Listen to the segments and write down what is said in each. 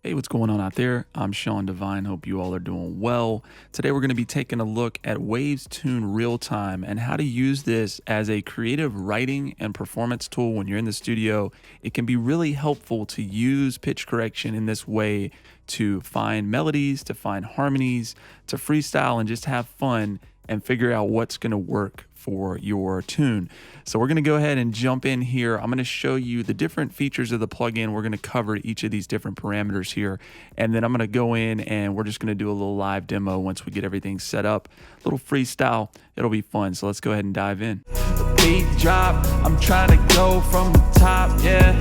Hey, what's going on out there? I'm Sean Devine. Hope you all are doing well. Today, we're going to be taking a look at Waves Tune Real Time and how to use this as a creative writing and performance tool when you're in the studio. It can be really helpful to use pitch correction in this way to find melodies, to find harmonies, to freestyle and just have fun and figure out what's going to work for your tune. So we're going to go ahead and jump in here. I'm going to show you the different features of the plugin. We're going to cover each of these different parameters here. And then I'm going to go in and we're just going to do a little live demo once we get everything set up. A little freestyle. It'll be fun. So let's go ahead and dive in. The beat drop. I'm trying to go from the top. Yeah.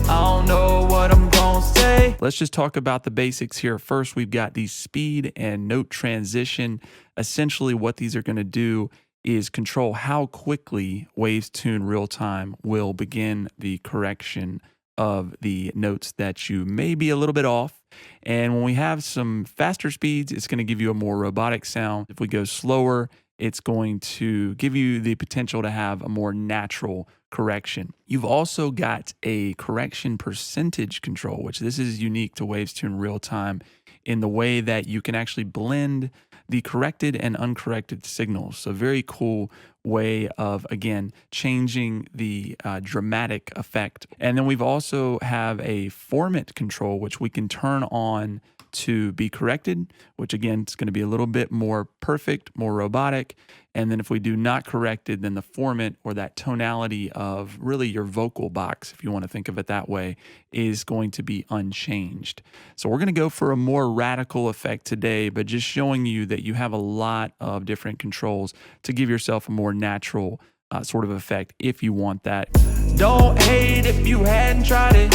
I don't know what I'm gonna say. Let's just talk about the basics here. First, we've got the speed and note transition. Essentially, what these are gonna do is control how quickly Waves Tune Real Time will begin the correction of the notes that you may be a little bit off. And when we have some faster speeds, it's gonna give you a more robotic sound. If we go slower, it's going to give you the potential to have a more natural correction. You've also got a correction percentage control, which this is unique to Waves Tune Real Time in the way that you can actually blend the corrected and uncorrected signals. So very cool way of, again, changing the dramatic effect. And then we've also have a format control, which we can turn on to be corrected, which again, it's going to be a little bit more perfect, more robotic. And then if we do not corrected, then the format or that tonality of really your vocal box, if you want to think of it that way, is going to be unchanged. So we're going to go for a more radical effect today, but just showing you that you have a lot of different controls to give yourself a more natural sort of effect if you want that. Don't hate if you hadn't tried it.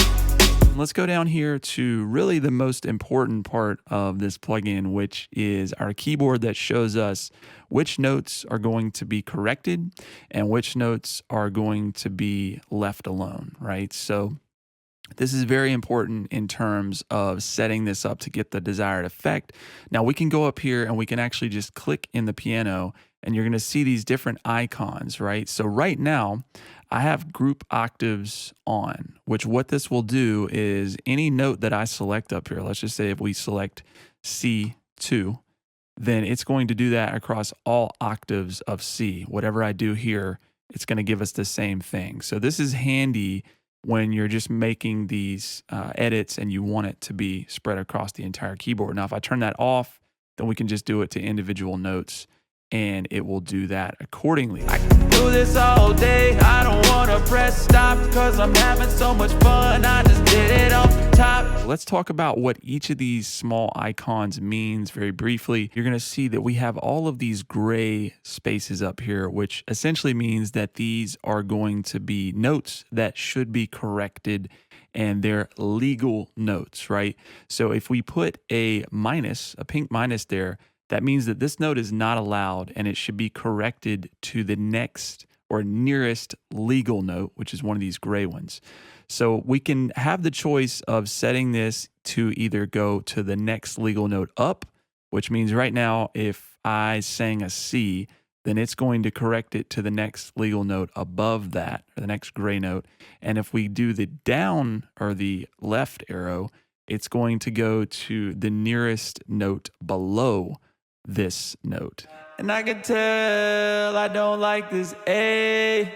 Let's go down here to really the most important part of this plugin, which is our keyboard that shows us which notes are going to be corrected and which notes are going to be left alone, right? So this is very important in terms of setting this up to get the desired effect. Now we can go up here and we can actually just click in the piano and you're going to see these different icons, right? So right now I have group octaves on, which what this will do is any note that I select up here, let's just say if we select C2, then it's going to do that across all octaves of C. Whatever I do here, it's going to give us the same thing. So this is handy when you're just making these edits and you want it to be spread across the entire keyboard. Now, if I turn that off, then we can just do it to individual notes and it will do that accordingly. I can do this all day. I don't want to press stop because I'm having so much fun. I just did it off the top. Let's talk about what each of these small icons means very briefly. You're going to see that we have all of these gray spaces up here, which essentially means that these are going to be notes that should be corrected and they're legal notes, right? So if we put a minus, a pink minus there, that means that this note is not allowed and it should be corrected to the next or nearest legal note, which is one of these gray ones. So we can have the choice of setting this to either go to the next legal note up, which means right now if I sang a C, then it's going to correct it to the next legal note above that, or the next gray note. And if we do the down or the left arrow, it's going to go to the nearest note below this note. And I can tell I don't like this A,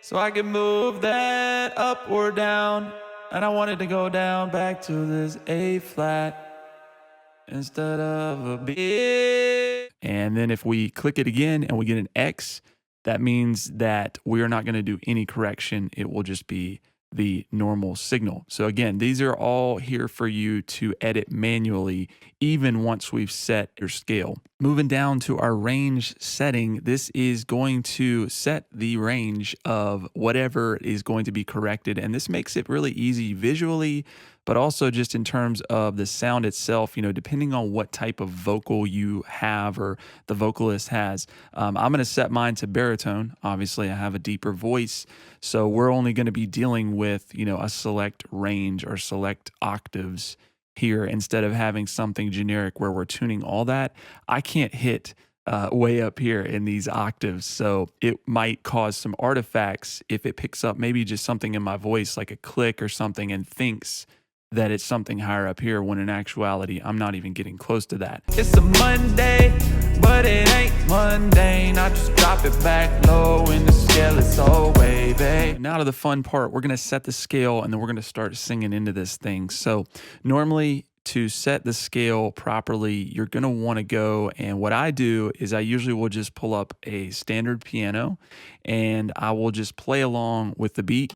so I can move that up or down. And I want it to go down back to this A flat instead of a B. And then if we click it again and we get an X, that means that we're not going to do any correction. It will just be the normal signal. So again, these are all here for you to edit manually, even once we've set your scale. Moving down to our range setting, this is going to set the range of whatever is going to be corrected. And this makes it really easy visually, but also just in terms of the sound itself, you know, depending on what type of vocal you have or the vocalist has. I'm going to set mine to baritone. Obviously, I have a deeper voice, so we're only going to be dealing with, you know, a select range or select octaves here instead of having something generic where we're tuning all that. I can't hit way up here in these octaves, so it might cause some artifacts if it picks up maybe just something in my voice like a click or something and thinks that it's something higher up here, when in actuality, I'm not even getting close to that. It's a Monday, but it ain't mundane. I just drop it back low and the scale is so wavy. Now to the fun part, we're gonna set the scale and then we're gonna start singing into this thing. So normally, to set the scale properly, you're gonna wanna go, and what I do is I usually will just pull up a standard piano and I will just play along with the beat.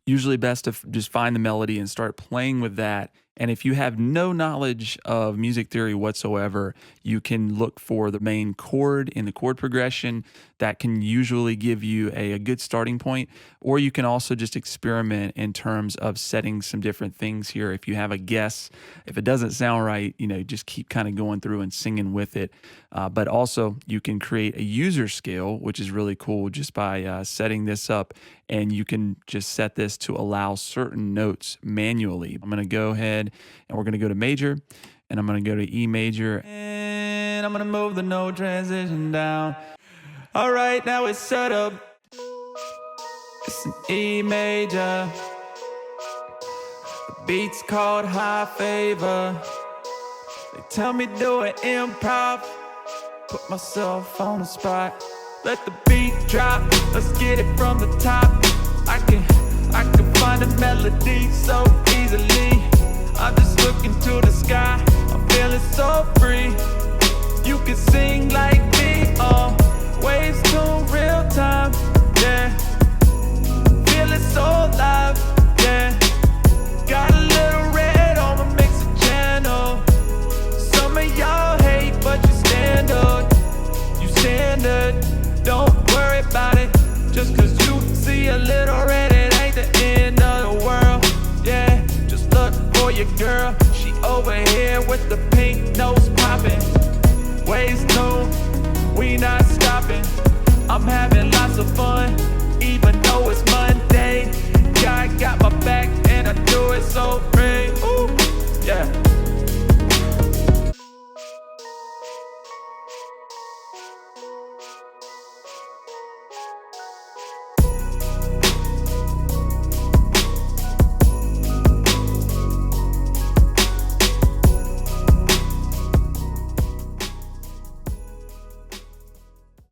Usually best to just find the melody and start playing with that. And if you have no knowledge of music theory whatsoever, you can look for the main chord in the chord progression. That can usually give you a good starting point. Or you can also just experiment in terms of setting some different things here. If you have a guess, if it doesn't sound right, just keep kind of going through and singing with it. But also you can create a user scale, which is really cool, just by setting this up. And you can just set this to allow certain notes manually. I'm going to go ahead and we're going to go to major, and I'm going to go to E major, and I'm going to move the note transition down. All right, now it's set up. It's an E major. The beat's called High Favor. They tell me do an improv. Put myself on the spot. Let the beat drop. Let's get it from the top. I can find a melody so easily. I'm just looking to the sky. I'm feeling so free. You can sing like me. Waves to real time. Yeah. Feeling so alive. Yeah. Got a little red on my mixer channel. Some of y'all hate, but you stand up. You standard. Don't worry about it. Just cause you see a little red, it ain't the end of the world. Yeah, just look for your girl. She over here with the pink nose popping. Waves new, we not stopping. I'm having lots of fun, even though it's Monday. God got my back and I do it so